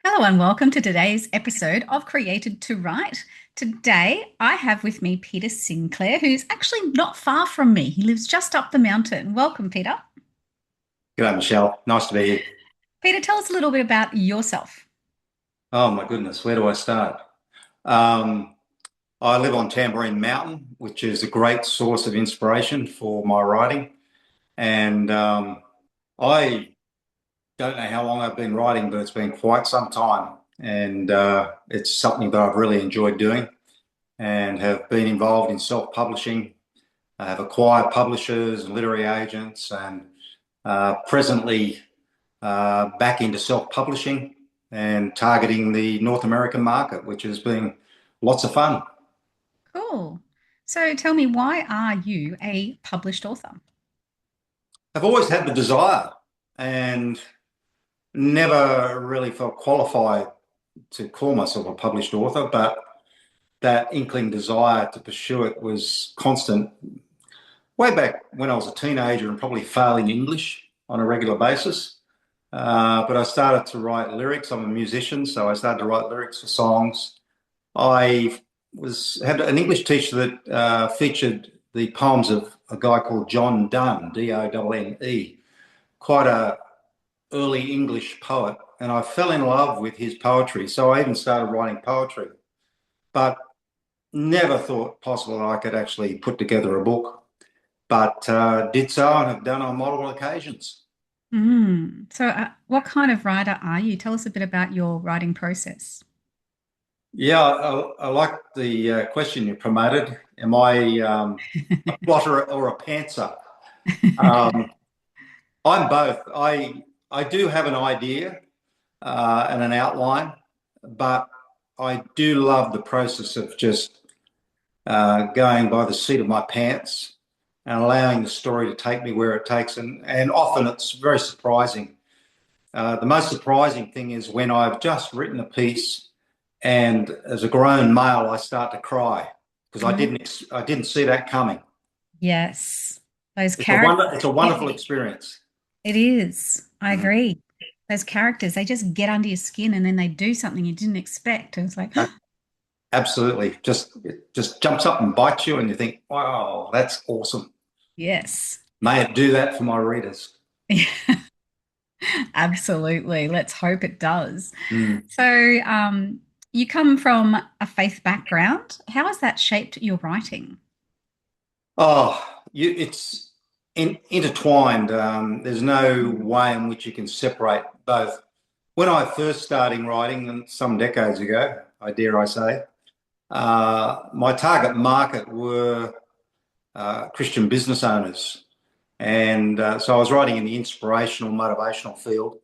Hello and welcome to today's episode of Created to Write. Today I have with me Peter Sinclair, who's actually not far from me. He lives just up the mountain. Welcome, Peter. G'day, Michelle. Nice to be here. Peter, tell us a little bit about yourself. Oh my goodness, where do I start? Um, I live on Tambourine Mountain, which is a great source of inspiration for my writing. And I don't know how long I've been writing, but it's been quite some time. And it's something that I've really enjoyed doing and have been involved in self-publishing. I have acquired publishers and literary agents and presently back into self-publishing and targeting the North American market, which has been lots of fun. Cool. So tell me, why are you a published author? I've always had the desire and never really felt qualified to call myself a published author, but that inkling desire to pursue it was constant way back when I was a teenager and probably failing English on a regular basis. But I started to write lyrics. I'm a musician, so I started to write lyrics for songs. I was had an English teacher that featured the poems of a guy called John Donne, Donne, quite a early English poet, and I fell in love with his poetry. So I even started writing poetry, but never thought possible that I could actually put together a book. But did so and have done on multiple occasions. So, what kind of writer are you? Tell us a bit about your writing process. Yeah, I like the question you promoted. Am I a plotter or a pantser? Um, I'm both. I do have an idea and an outline, but I do love the process of just going by the seat of my pants and allowing the story to take me where it takes. And often it's very surprising. The most surprising thing is when I've just written a piece and as a grown male, I start to cry because Oh, I didn't see that coming. yes. Those characters. It's a wonderful experience. It is. I Mm. agree. Those characters, they just get under your skin and then they do something you didn't expect. And it's like, Absolutely. It just jumps up and bites you and you think, wow, that's awesome. yes. May it do that for my readers. Absolutely. Let's hope it does. Mm. So, you come from a faith background. How has that shaped your writing? It's intertwined. There's no way in which you can separate both. When I first started writing, and some decades ago, I dare I say, my target market were Christian business owners. And so I was writing in the inspirational, motivational field.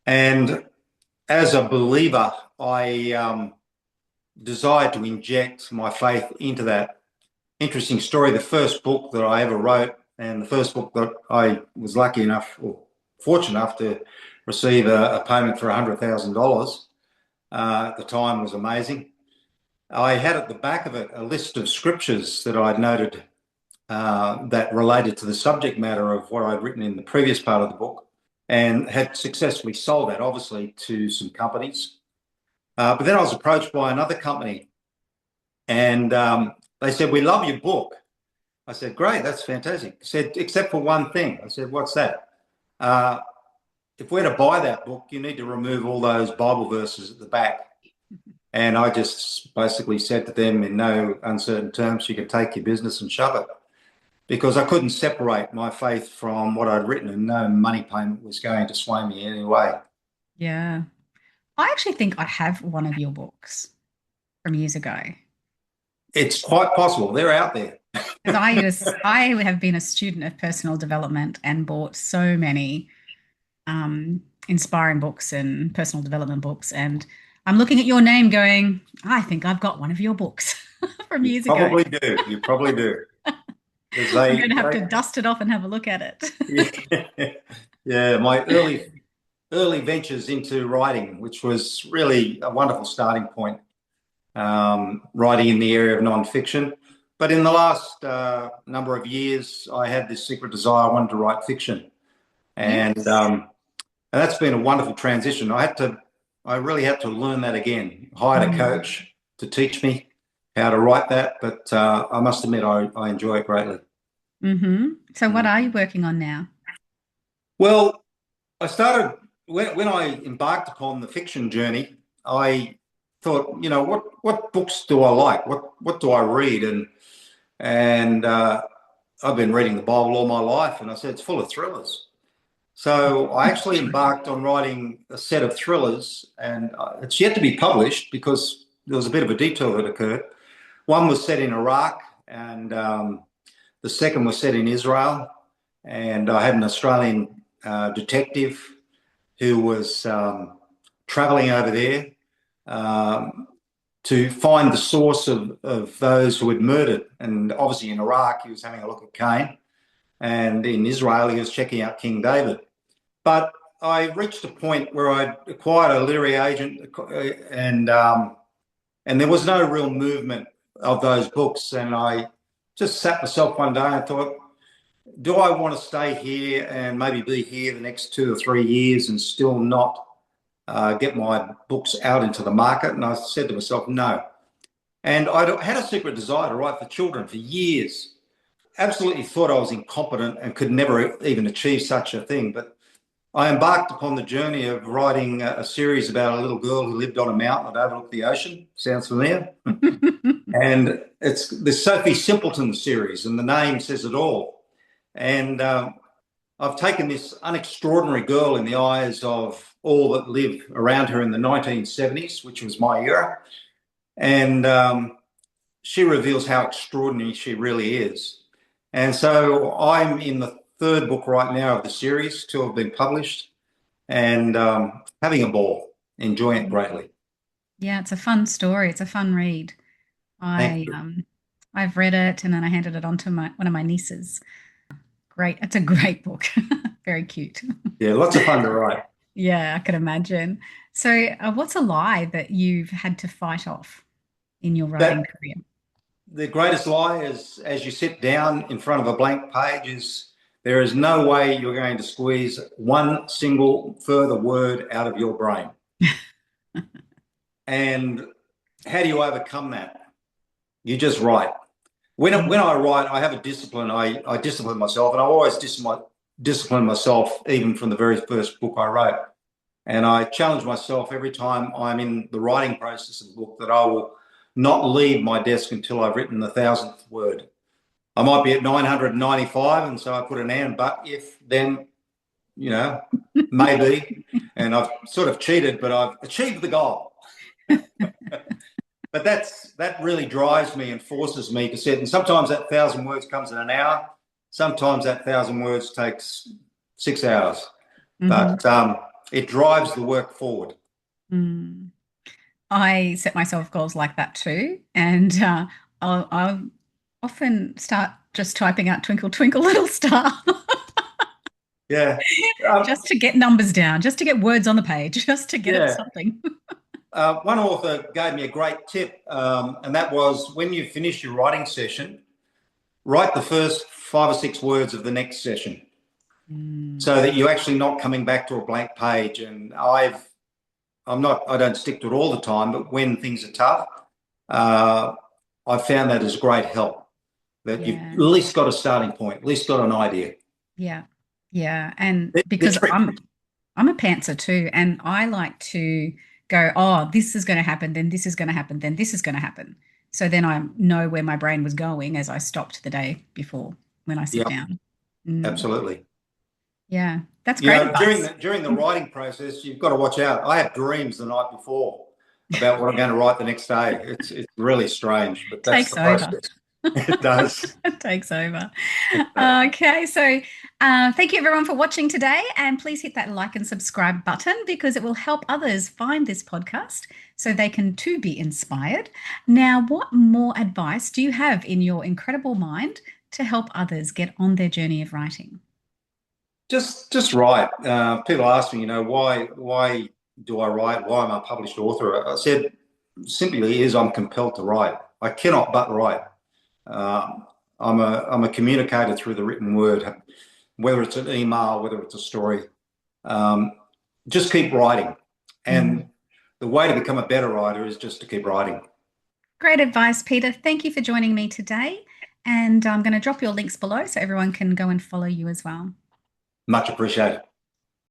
And as a believer, I desired to inject my faith into that interesting story. The first book that I ever wrote, and the first book that I was lucky enough or fortunate enough to receive a payment for $100,000 at the time was amazing. I had at the back of it a list of scriptures that I'd noted that related to the subject matter of what I'd written in the previous part of the book and had successfully sold that, obviously, to some companies. But then I was approached by another company and they said, "We love your book." I said, "Great, that's fantastic." He said, "Except for one thing." I said, "What's that?" Uh, if we're to buy that book, you need to remove all those Bible verses at the back. And I just basically said to them in no uncertain terms, you can take your business and shove it. Because I couldn't separate my faith from what I'd written, and no money payment was going to sway me in any way. Yeah. I actually think I have one of your books from years ago. It's quite possible they're out there. Because I have been a student of personal development and bought so many inspiring books and personal development books. And I'm looking at your name going, I think I've got one of your books from You years ago. probably do. You probably do. Because I'm going to have to dust it off and have a look at it. yeah, yeah, my early ventures into writing, which was really a wonderful starting point, writing in the area of nonfiction. But in the last number of years, I had this secret desire. I wanted to write fiction, and Yes. um, and that's been a wonderful transition. I had to I really had to learn that again. Hired a Mm. coach to teach me how to write that, but I must admit I enjoy it greatly. So what Mm. are you working on now? Well, I started when I embarked upon the fiction journey. I thought, what books do I like? What do I read? And I've been reading the Bible all my life, and I said it's full of thrillers. So I actually embarked on writing a set of thrillers, and it's yet to be published because there was a bit of a detour that occurred. One was set in Iraq, and the second was set in Israel. And I had an Australian detective who was traveling over there um, to find the source of those who had murdered. And obviously in Iraq, he was having a look at Cain. And in Israel, he was checking out King David. But I reached a point where I'd acquired a literary agent, and there was no real movement of those books. And I just sat myself one day and thought, do I want to stay here and maybe be here the next 2 or 3 years and still not get my books out into the market? And I said to myself, no. And I had a secret desire to write for children for years. Absolutely thought I was incompetent and could never even achieve such a thing. But I embarked upon the journey of writing a series about a little girl who lived on a mountain that overlooked the ocean. Sounds familiar? And it's the Sophie Simpleton series, and the name says it all. And I've taken this unextraordinary girl in the eyes of all that live around her in the 1970s, which was my era, and she reveals how extraordinary she really is. And so I'm in the third book right now of the series. Two have been published, and having a ball, enjoying it greatly. Yeah, it's a fun story. It's a fun read. Thank I you. I've read it and then I handed it on to one of my nieces. Great. It's a great book. Very cute. Yeah, lots of fun to write. Yeah, I can imagine. So, what's a lie that you've had to fight off in your writing That career? the greatest lie is as you sit down in front of a blank page is there is no way you're going to squeeze one single further word out of your brain. And how do you overcome that? You just write. When I write, I have a discipline. I discipline myself, and I always discipline myself even from the very first book I wrote. And I challenge myself every time I'm in the writing process of the book that I will not leave my desk until I've written the 1,000th word. I might be at 995, and so I put an and, but if, then, maybe. And I've sort of cheated, but I've achieved the goal. But that really drives me and forces me to set. And sometimes that 1,000 words comes in an hour. Sometimes that 1,000 words takes 6 hours. Hmm. But it drives the work forward. Mm. I set myself goals like that too, and I'll often start just typing out "Twinkle, twinkle, little star" Yeah. Um, just to get numbers down, just to get words on the page, just to get it yeah. something. One author gave me a great tip, and that was when you finish your writing session, write the first 5 or 6 words of the next session Mm. so that you're actually not coming back to a blank page. And I don't stick to it all the time, but when things are tough, uh, I've found that as great help, that you've at Yeah, least got a starting point, at least got an idea. yeah, yeah. And The because trick. I'm a pantser too, and I like to go, oh, this is going to happen, then this is going to happen, then this is going to happen. So then I know where my brain was going as I stopped the day before when I sit Yeah, down. Mm, absolutely. yeah, that's You great know, during advice. the writing process, you've got to watch out. I have dreams the night before about what I'm going to write the next day. It's really strange, but that's the Takes over. process. It does. It takes over. It does. Okay, so thank you everyone for watching today, and please hit that like and subscribe button because it will help others find this podcast so they can too be inspired. Now, what more advice do you have in your incredible mind to help others get on their journey of writing? Just write. People ask me, why do I write? Why am I a published author? I said simply is I'm compelled to write. I cannot but write. I'm a communicator through the written word, whether it's an email, whether it's a story. Um, just keep writing. And Mm. the way to become a better writer is just to keep writing. Great advice, Peter. Thank you for joining me today. And I'm going to drop your links below so everyone can go and follow you as well. Much appreciated.